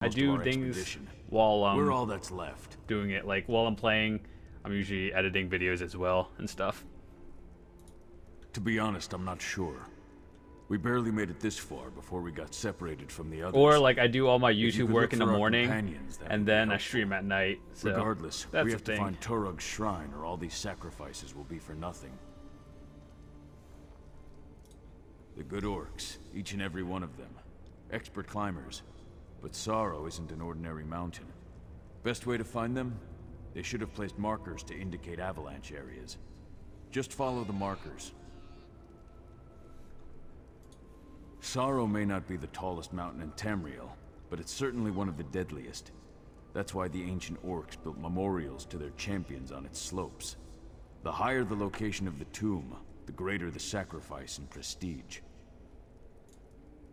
I do things while we're all that's left. doing it. Like while I'm playing, I'm usually editing videos as well and stuff. To be honest, I'm not sure. We barely made it this far before we got separated from the others. Or like I do all my YouTube work in the for our morning, companions, that and would be then I helpful. stream at night. So Regardless, that's we the have to thing. find Torug's shrine, or all these sacrifices will be for nothing. The good orcs, each and every one of them, expert climbers. But Sorrow isn't an ordinary mountain. Best way to find them? They should have placed markers to indicate avalanche areas. Just follow the markers. Sorrow may not be the tallest mountain in Tamriel, but it's certainly one of the deadliest. That's why the ancient orcs built memorials to their champions on its slopes. The higher the location of the tomb, the greater the sacrifice and prestige.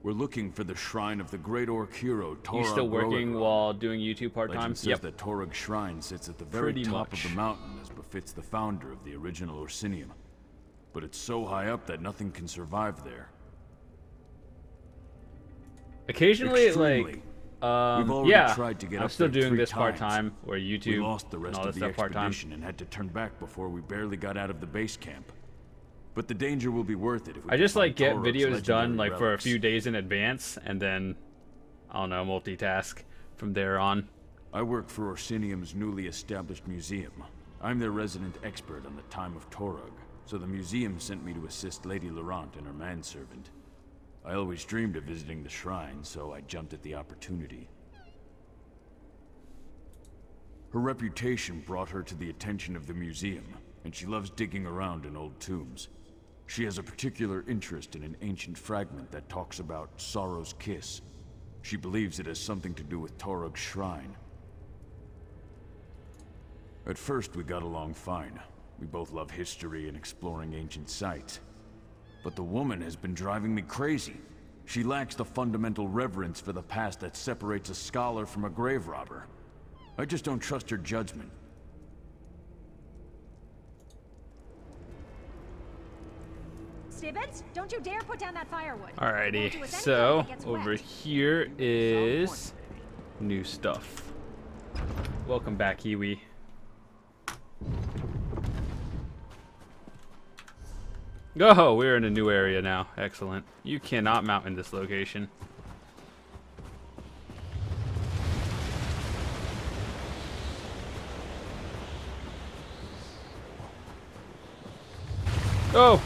We're looking for the shrine of the great orc hero, Torug. You still working Groagron. while doing YouTube part-time? Legend says that Torug's shrine sits at the very Pretty top much. of the mountain, as befits the founder of the original Orsinium. But it's so high up that nothing can survive there. Occasionally, Extremely. like, We've already yeah, tried to get I'm up still there doing 3 this times. part-time, or We YouTube lost the and rest all of this the stuff part-time. expedition and had to turn back before we barely got out of the base camp. But the danger will be worth it if we I can just find like get Torug's videos done legendary like for a relics. few days in advance, and then I don't know, multitask from there on. I work for Orsinium's newly established museum. I'm their resident expert on the time of Torug, so the museum sent me to assist Lady LAURENT and her manservant. I always dreamed of visiting the shrine, so I jumped at the opportunity. Her reputation brought her to the attention of the museum, and she loves digging around in old tombs. She has a particular interest in an ancient fragment that talks about Sorrow's kiss. She believes it has something to do with Torug's shrine. At first, we got along fine. We both love history and exploring ancient sites. But the woman has been driving me crazy. She lacks the fundamental reverence for the past that separates a scholar from a grave robber. I just don't trust her judgment. Stibbits, don't you dare put down that firewood. Won't do Alrighty, us any so good if it gets over wet. here is new stuff. Welcome back, Iwi. Oh, we're in a new area now. Excellent. You cannot mount in this location. Oh!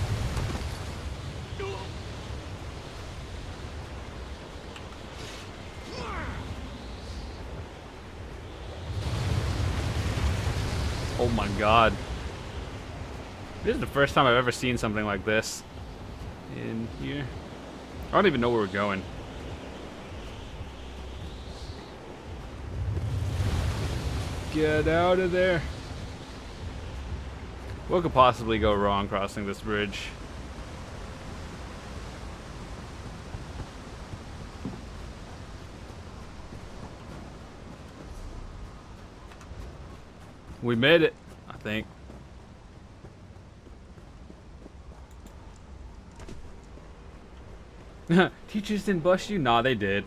Oh my god. This is the first time I've ever seen something like this in here. I don't even know where we're going. Get out of there. What could possibly go wrong crossing this bridge? We made it, I think. Teachers didn't bust you? Nah, they did.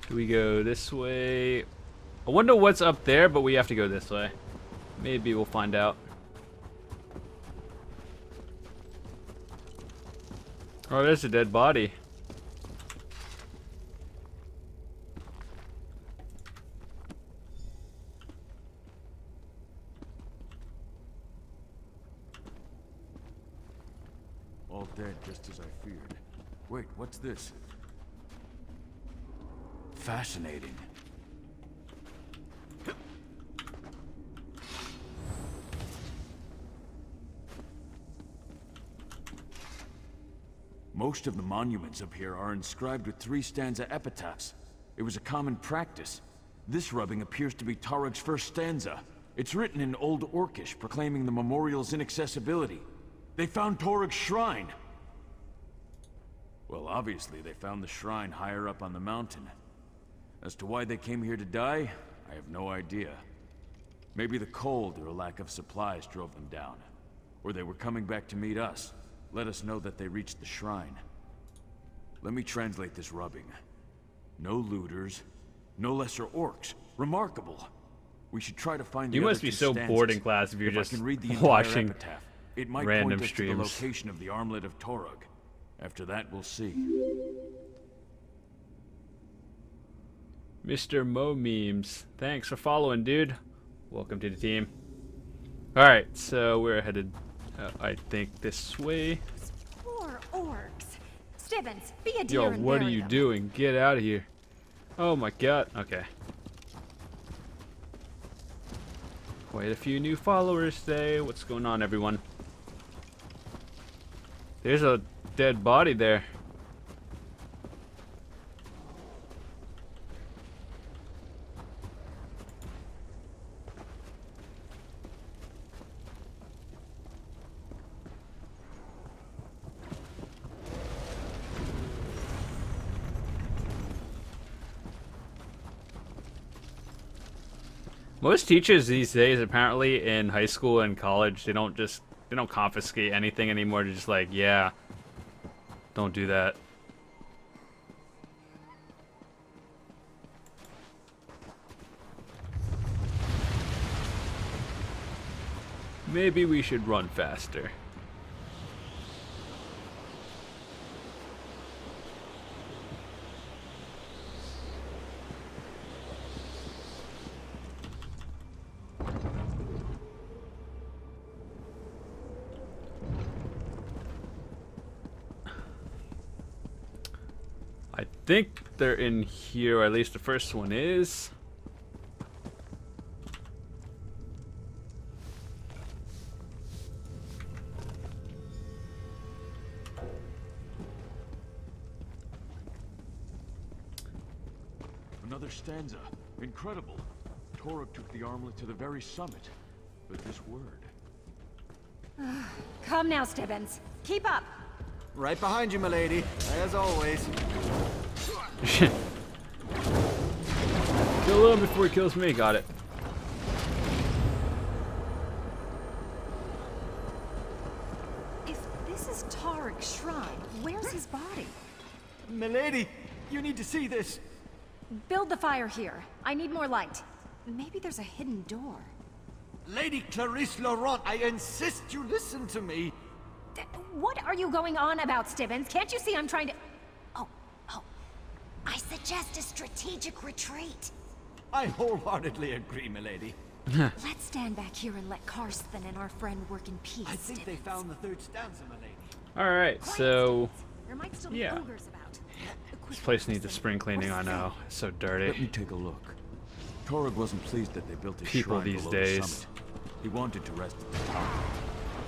Do we go this way? I wonder what's up there, but we have to go this way. Maybe we'll find out. Oh, there's a dead body. All dead, just as I feared. Wait, what's this? Fascinating. Most of the monuments up here are inscribed with 3-stanza epitaphs. It was a common practice. This rubbing appears to be Torug's first stanza. It's written in Old Orcish, proclaiming the memorial's inaccessibility. They found Torug's shrine. Well, obviously they found the shrine higher up on the mountain. As to why they came here to die, I have no idea. Maybe the cold or a lack of supplies drove them down. Or they were coming back to meet us. Let us know that they reached the shrine. Let me translate this rubbing. No looters, no lesser orcs. Remarkable. We should try to find the You other must be two so stanzas. bored in class if you're I just can read the entire watching epitaph, it might random point us streams. to the location of the armlet of Torug. After that, we'll see. Mr. Mo Memes, thanks for following, dude. Welcome to the team. Alright, so we're headed, I think, this way. Poor orcs. Stibbins, be a dear Yo, and what are bury you them. doing? Get out of here. Oh my god. Okay. Quite a few new followers today. What's going on, everyone? There's a dead body there. Most teachers these days, apparently in high school and college, they don't confiscate anything anymore. They're just like, yeah, don't do that. Maybe we should run faster. I think they're in here, or at least the first one is. Another stanza. Incredible. Torug took the armlet to the very summit. But this word... Come now, Stibbins. Keep up. Right behind you, milady, as always. Kill him before he kills me. Got it. If this is Tarik's shrine, where's his body? Milady, you need to see this. Build the fire here. I need more light. Maybe there's a hidden door. Lady Clarice Laurent, I insist you listen to me. What are you going on about, Stibbins? Can't you see I'm trying to... Oh. I suggest a strategic retreat. I wholeheartedly agree, milady. Let's stand back here and let Karsten and our friend work in peace, I think they Stibbins. found the third stanza, milady. Alright, so There might still be yeah. ogres about. this place needs a spring cleaning, I know. It's so Let dirty. me take a look. Torug wasn't pleased that they built a People shrine these below days. the summit. He wanted to rest at the top.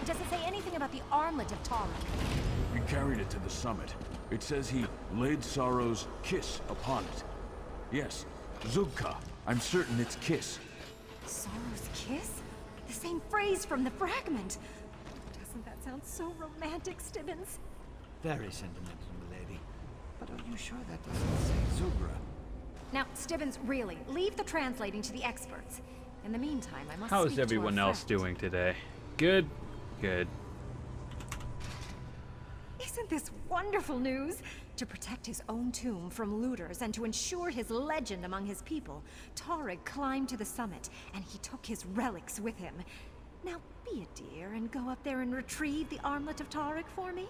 Does it say anything about the armlet of Tarik? He carried it to the summit. It says he laid Sorrow's kiss upon it. Yes, Zugka. I'm certain it's kiss. Sorrow's kiss? The same phrase from the fragment. Doesn't that sound so romantic, Stibbins? Very sentimental, milady. But are you sure that doesn't say Zugra? Now, Stibbins, really, leave the translating to the experts. In the meantime, I must How speak is to our everyone else friend. doing today? Good? Good. Isn't this wonderful news? To protect his own tomb from looters and to ensure his legend among his people, Tarig climbed to the summit, and he took his relics with him. Now, be a dear and go up there and retrieve the armlet of Tarig for me.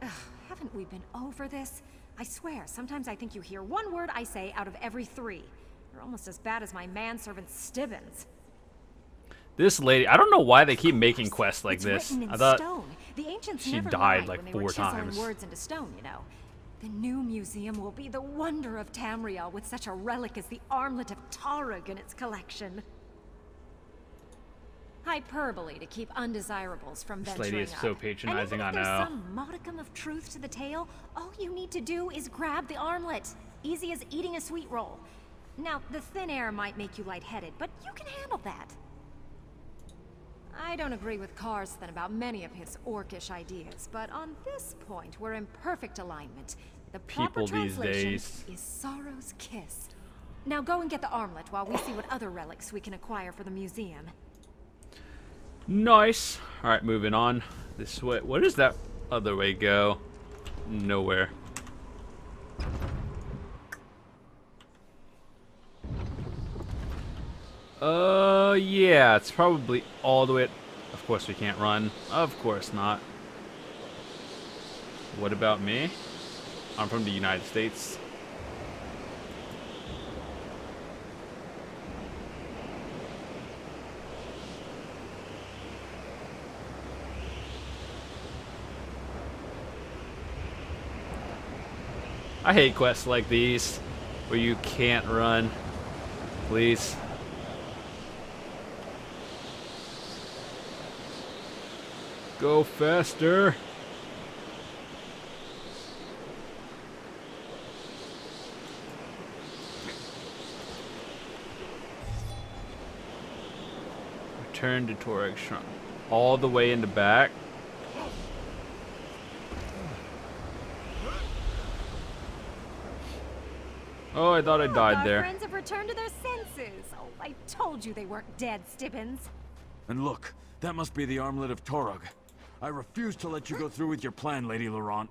Ugh, haven't we been over this? I swear, sometimes I think you hear one word I say out of every 3. You're almost as bad as my manservant Stibbins. This lady, I don't know why they keep making quests like It's this. written in I thought stone. The ancients she never died lied like when they 4 were chiseling times. words into stone, you know. The new museum will be the wonder of Tamriel with such a relic as the armlet of Tarig in its collection. Hyperbole to keep undesirables from This venturing lady is up. so patronizing, and even I if know. there's some modicum of truth to the tale, all you need to do is grab the armlet. Easy as eating a sweet roll. Now, the thin air might make you lightheaded, but you can handle that. I don't agree with Karsten about many of his orcish ideas, but on this point, we're in perfect alignment. The proper People these translation days. is Sorrow's Kiss. Now go and get the armlet while we see what other relics we can acquire for the museum. Nice. Alright, moving on. This way. Where does that other way go? Nowhere. Yeah, it's probably all the way. Of course we can't run. Of course not. What about me? I'm from the United States. I hate quests like these where you can't run. Please. Go faster. Return to Torag Shrine. All the way in the back. Oh, I thought I died Our there. friends have returned to their senses. Oh, I told you they weren't dead, Stibbins. And look, that must be the armlet of Torag. I refuse to let you go through with your plan, Lady Laurent.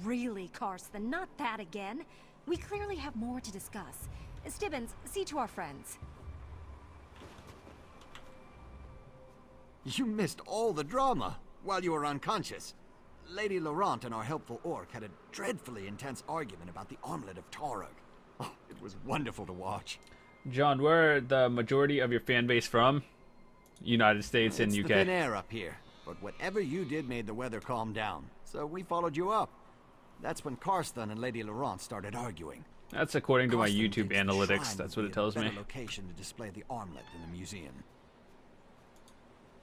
Really, Karsten, not that again. We clearly have more to discuss. Stibbins, see to our friends. You missed all the drama while you were unconscious. Lady Laurent and our helpful orc had a dreadfully intense argument about the armlet of Torag. Oh, it was wonderful to watch. John, where are the majority of your fan base from? United States and It's UK. the thin air up here, but whatever you did made the weather calm down, so we followed you up. That's when Karsten and Lady Laurent started arguing. That's according to my Karsten YouTube thinks the analytics. shrine That's would what it be a tells me. better location to display the armlet in the museum.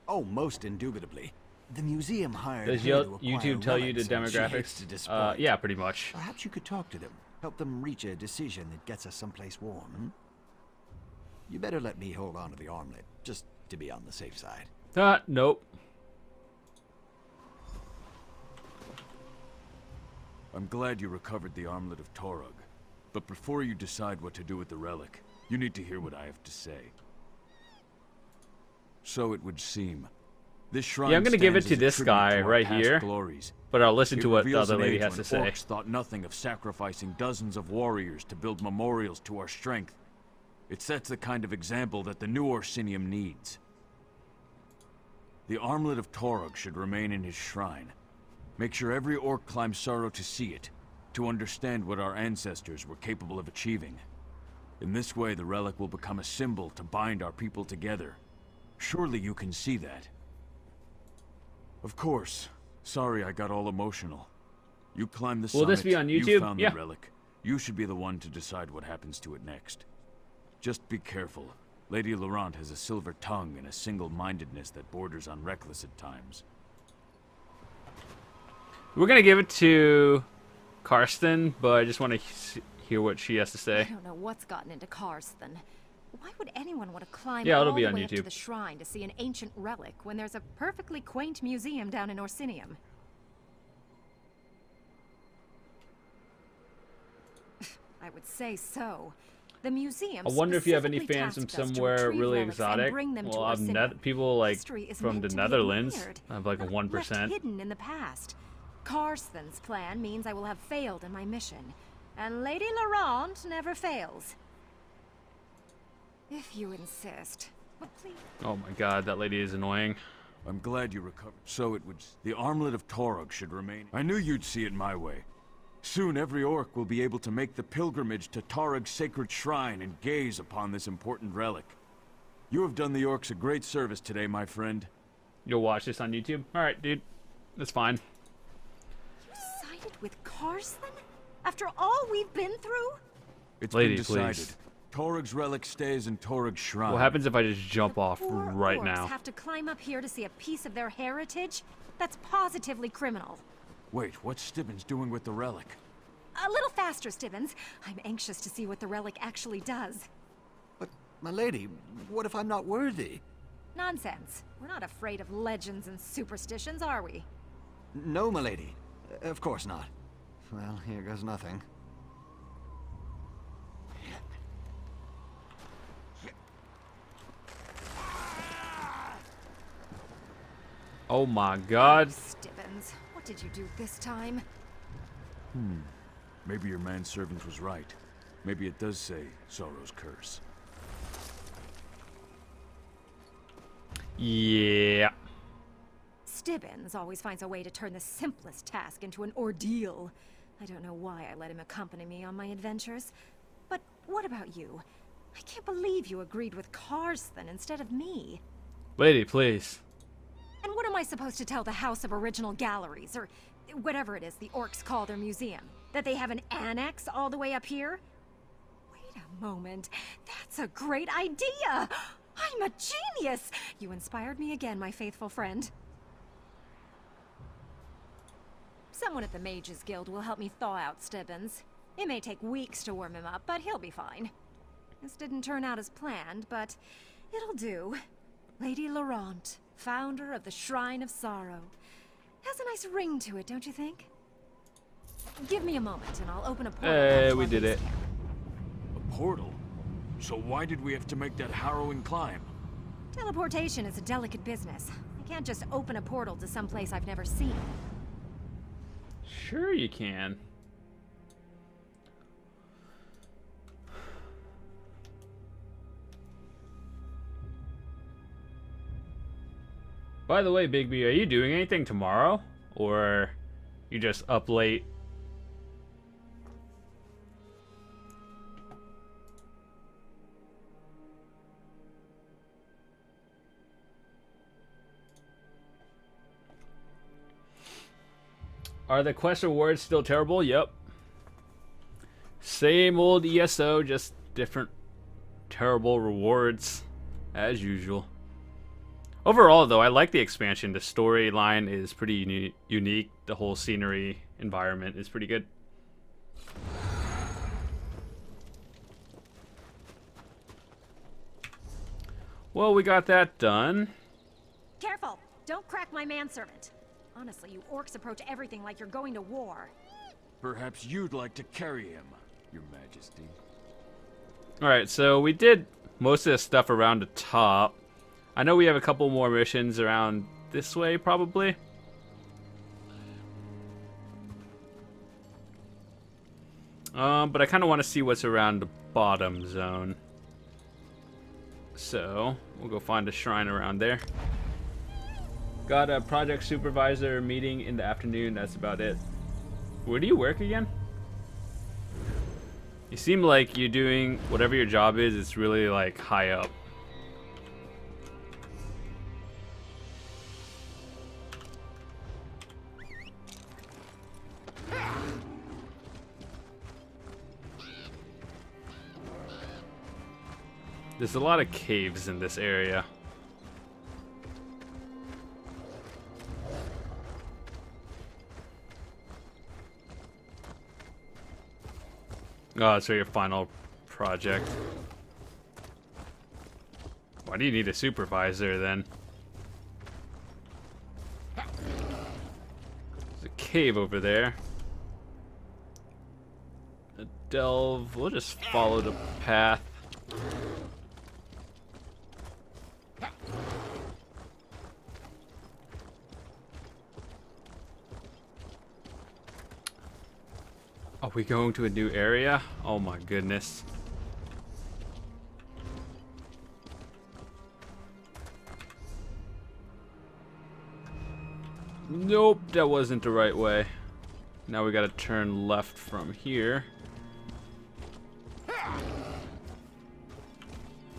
Oh, most indubitably. The museum hired Does her to acquire YouTube tell you the relics, and she hates demographics? to display. Yeah, pretty much. Perhaps you could talk to them. Help them reach a decision that gets us someplace warm, hmm? You better let me hold on to the armlet, just to be on the safe side. Nope. I'm glad you recovered the armlet of Torag. But before you decide what to do with the relic, you need to hear what I have to say. So it would seem. This shrine Yeah, I'm gonna give it stands to as a this tribute guy to our right past here. glories. But I'll listen It to what the reveals other an lady age has to when say. orcs thought nothing of sacrificing dozens of warriors to build memorials to our strength. It sets the kind of example that the new Orsinium needs. The armlet of Torag should remain in his shrine. Make sure every orc climbs sorrow to see it, to understand what our ancestors were capable of achieving. In this way, the relic will become a symbol to bind our people together. Surely you can see that. Of course. Sorry I got all emotional. You climbed the summit. Will this be on You YouTube? found Yeah. the relic. You should be the one to decide what happens to it next. Just be careful. Lady Laurent has a silver tongue and a single-mindedness that borders on reckless at times. We're gonna give it to Karsten, but I just want to hear what she has to I say. don't know what's gotten into Karsten. Why would anyone want to climb Yeah, all it'll be the on way up to YouTube. the shrine to see an ancient relic when there's a perfectly quaint museum down in Orsinium? I would say so. The museum. I wonder if you have any specifically fans from tasked us to somewhere retrieve really relics and exotic. bring them to Well, I've Orsinium. people like History is from meant the to be Netherlands. admired, I have like a not 1%. left hidden in the past. Karsten's plan means I will have failed in my mission, and Lady Laurent never fails. If you insist. But please. Oh my god, that lady is annoying. I'm glad you recovered. So it would... The armlet of Torag should remain... I knew you'd see it my way. Soon every orc will be able to make the pilgrimage to Torag's sacred shrine and gaze upon this important relic. You have done the orcs a great service today, my friend. You'll watch this on YouTube? Alright, dude. That's fine. You sided with Karsten? After all we've been through? It's Lady, been decided. please. Torag's relic stays in Torag's shrine. What happens if I just jump off Poor right orcs now? have to climb up here to see a piece of their heritage? That's positively criminal. Wait, what's Stibbins doing with the relic? A little faster, Stibbins. I'm anxious to see what the relic actually does. But, my lady, what if I'm not worthy? Nonsense. We're not afraid of legends and superstitions, are we? No, milady. Of course not. Well, here goes nothing. Oh my god. Stibbins, what did you do this time? Maybe your manservant was right. Maybe it does say Sorrow's Curse. Yeah. Stibbins always finds a way to turn the simplest task into an ordeal. I don't know why I let him accompany me on my adventures. But what about you? I can't believe you agreed with Karsten instead of me. Lady, please. And what am I supposed to tell the House of Original Galleries, or whatever it is the orcs call their museum? That they have an annex all the way up here? Wait a moment. That's a great idea! I'm a genius! You inspired me again, my faithful friend. Someone at the Mages Guild will help me thaw out Stibbins. It may take weeks to warm him up, but he'll be fine. This didn't turn out as planned, but it'll do. Lady LAURENT, founder of the Shrine of Sorrow. Has a nice ring to it, don't you think? Give me a moment and I'll open a portal. Hey, we did it. A portal? So why did we have to make that harrowing climb? Teleportation is a delicate business. I can't just open a portal to some place I've never seen. Sure you can. By the way, Bigby, are you doing anything tomorrow? Or you just up late? Are the quest rewards still terrible? Yep. Same old ESO, just different terrible rewards as usual. Overall, though, I like the expansion. The storyline is pretty unique. The whole scenery environment is pretty good. Well, we got that done. Careful! Don't crack my manservant. Honestly, you orcs approach everything like you're going to war. Perhaps you'd like to carry him, Your Majesty. Alright, so we did most of the stuff around the top. I know we have a couple more missions around this way, probably. But I kind of want to see what's around the bottom zone. So, we'll go find a shrine around there. Got a project supervisor meeting in the afternoon, that's about it. Where do you work again? You seem like you're doing whatever your job is, it's really like high up. There's a lot of caves in this area. Oh, so your final project. Why do you need a supervisor then? There's a cave over there. A delve. We'll just follow the path. Are we going to a new area? Oh my goodness. Nope, that wasn't the right way. Now we gotta turn left from here.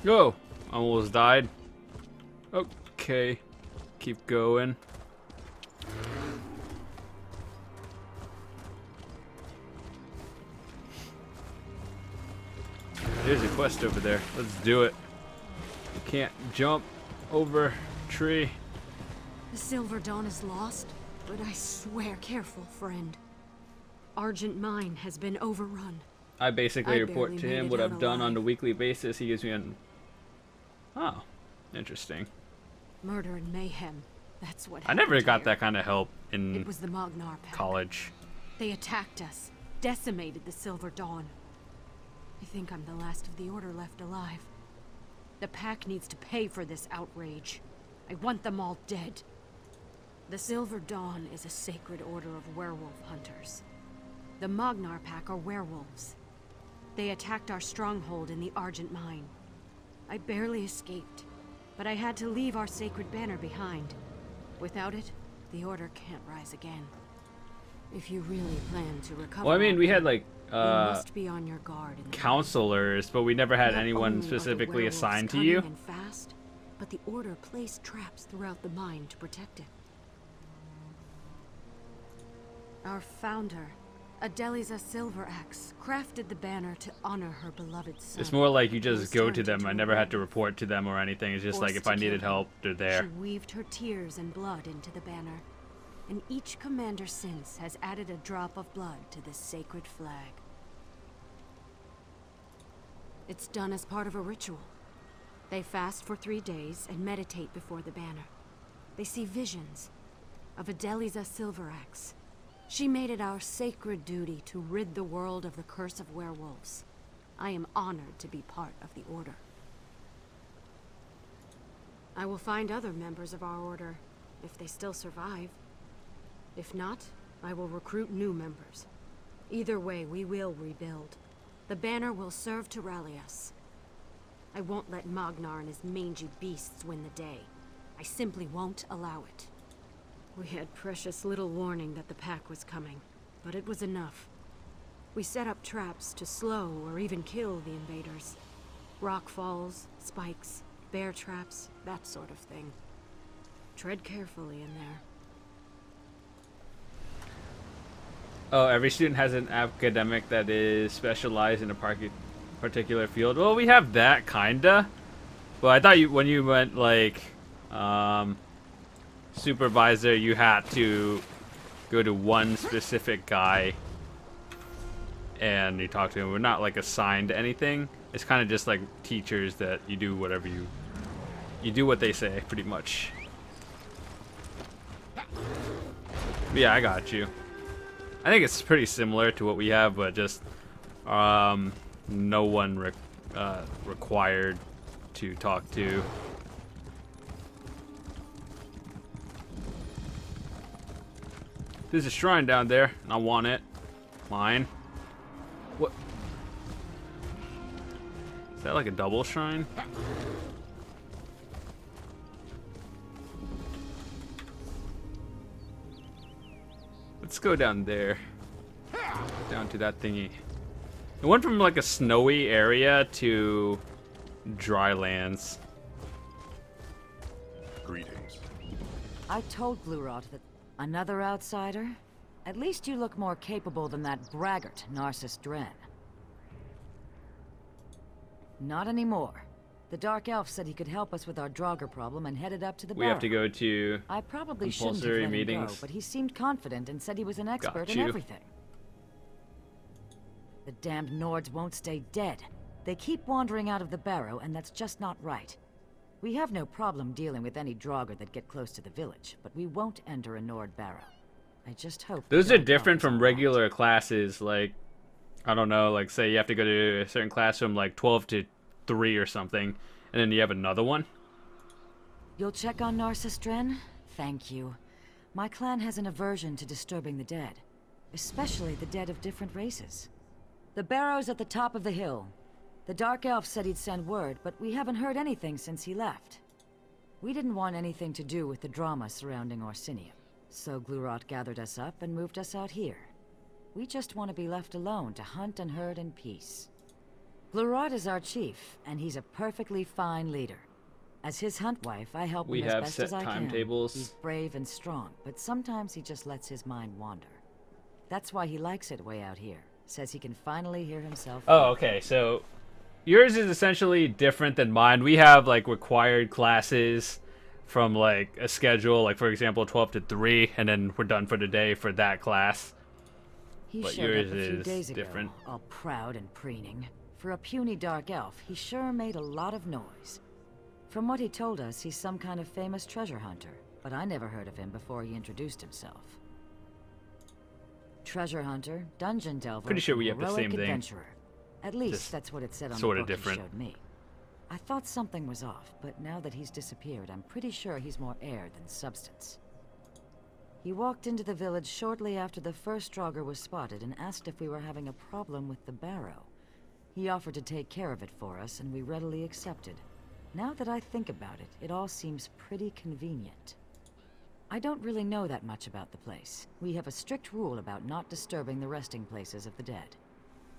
Go! Almost died. Okay. Keep going. There's a quest over there. Let's do it. You can't jump over tree. The Silver Dawn is lost, but I swear, careful, friend. Argent Mine has been overrun. I basically I report barely to made him it what out I've done on alive. the weekly basis. He gives me an... Oh, interesting. Murder and mayhem. That's what I never happened got here. that kind of help in It was the Magnar Pact. college. They attacked us, decimated the Silver Dawn. I think I'm the last of the Order left alive. The Pack needs to pay for this outrage. I want them all dead. The Silver Dawn is a sacred order of werewolf hunters. The Magnar Pack are werewolves. They attacked our stronghold in the Argent Mine. I barely escaped, but I had to leave our sacred banner behind. Without it, the Order can't rise again. If you really plan to recover... Well, I mean, we had like you must be on your guard in the counselors, but we never had Not anyone only are the specifically werewolves assigned to cunning you. and fast, but the Order placed traps throughout the mine to protect it. Our founder, Adeliza Silveraxe, crafted the banner to honor her beloved son. It's more like you who was just go to turned them. into I a never had to werewolf. report to them or anything. It's just like Forced if I to needed kill help, they're there. She weaved her tears and blood into the banner, and each commander since has added a drop of blood to this sacred flag. It's done as part of a ritual. They fast for 3 days and meditate before the banner. They see visions of Adeliza Silveraxe. She made it our sacred duty to rid the world of the curse of werewolves. I am honored to be part of the Order. I will find other members of our Order, if they still survive. If not, I will recruit new members. Either way, we will rebuild. The banner will serve to rally us. I won't let Magnar and his mangy beasts win the day. I simply won't allow it. We had precious little warning that the Pack was coming, but it was enough. We set up traps to slow or even kill the invaders. Rock falls, spikes, bear traps, that sort of thing. Tread carefully in there. Oh, every student has an academic that is specialized in a particular field. Well, we have that kinda. But I thought when you went like supervisor, you had to go to one specific guy and you talk to him. We're not like assigned to anything. It's kind of just like teachers that you do whatever you do what they say, pretty much. But yeah, I got you. I think it's pretty similar to what we have, but just no one required to talk to. There's a shrine down there, and I want it. Mine. What? Is that like a double shrine? Let's go down there. Down to that thingy. It went from like a snowy area to dry lands. Greetings. I told Glurot that another outsider? At least you look more capable than that braggart, Narcissus Dren. Not anymore. The Dark Elf said he could help us with our Draugr problem and headed up to the We have to barrow. go to I probably shouldn't have compulsory let him go, meetings. but he seemed confident and said he was an expert Got in you. everything. The damned Nords won't stay dead. They keep wandering out of the barrow, and that's just not right. We have no problem dealing with any Draugr that get close to the village, but we won't enter a Nord barrow. I just hope... Those the are Dark Elf different is from all right. regular classes. Like, I don't know, like say you have to go to a certain class from like 12 to 3 or something, and then you have another one. You'll check on Narcissus Dren? Thank you. My clan has an aversion to disturbing the dead, especially the dead of different races. The barrow's at the top of the hill. The Dark Elf said he'd send word, but we haven't heard anything since he left. We didn't want anything to do with the drama surrounding Orsinium, so Glurot gathered us up and moved us out here. We just want to be left alone to hunt and herd in peace. Glurot is our chief, and he's a perfectly fine leader. As his hunt wife, I help We him as have best set as I can. timetables. He's brave and strong, but sometimes he just lets his mind wander. That's why he likes it way out here. Says he can finally hear himself. Oh, okay. So yours is essentially different than mine. We have like required classes from like a schedule, like for example 12 to 3, and then we're done for the day for that class. He But showed yours up a few is days ago, different. all proud and preening. For a puny dark elf, he sure made a lot of noise. From what he told us, he's some kind of famous treasure hunter, but I never heard of him before he introduced himself. Treasure hunter, dungeon delver, Pretty sure we have the heroic same thing. adventurer. At least Just that's what it said on the sorta book he different. showed me. I thought something was off, but now that he's disappeared, I'm pretty sure he's more air than substance. He walked into the village shortly after the first Draugr was spotted and asked if we were having a problem with the barrow. He offered to take care of it for us, and we readily accepted. Now that I think about it, it all seems pretty convenient. I don't really know that much about the place. We have a strict rule about not disturbing the resting places of the dead.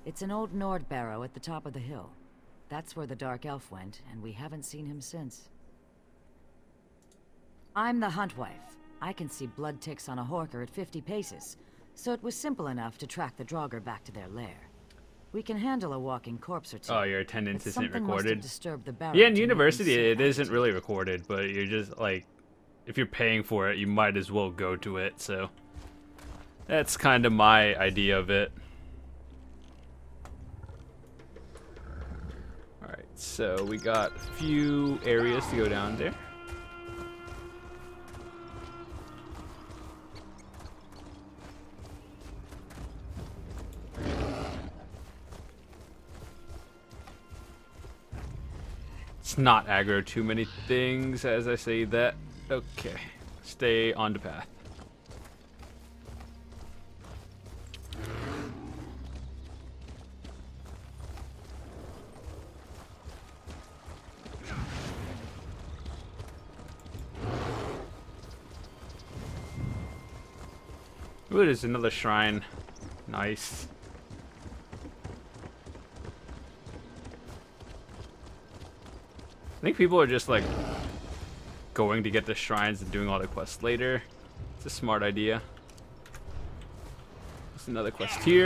It's an old Nord barrow at the top of the hill. That's where the Dark Elf went, and we haven't seen him since. I'm the hunt wife. I can see blood ticks on a horker at 50 paces, so it was simple enough to track the Draugr back to their lair. We can handle a walking corpse or two. Oh, your attendance but isn't something must have recorded. disturbed the barrow Yeah, in to make them university so it isn't active. really recorded, but you're just like, if you're paying for it, you might as well go to it. So that's kind of my idea of it. All right, so we got a few areas to go down there. It's not aggro too many things as I say that. Okay, stay on the path. Ooh, there's another shrine. Nice. I think people are just like going to get the shrines and doing all the quests later. It's a smart idea. There's another quest here.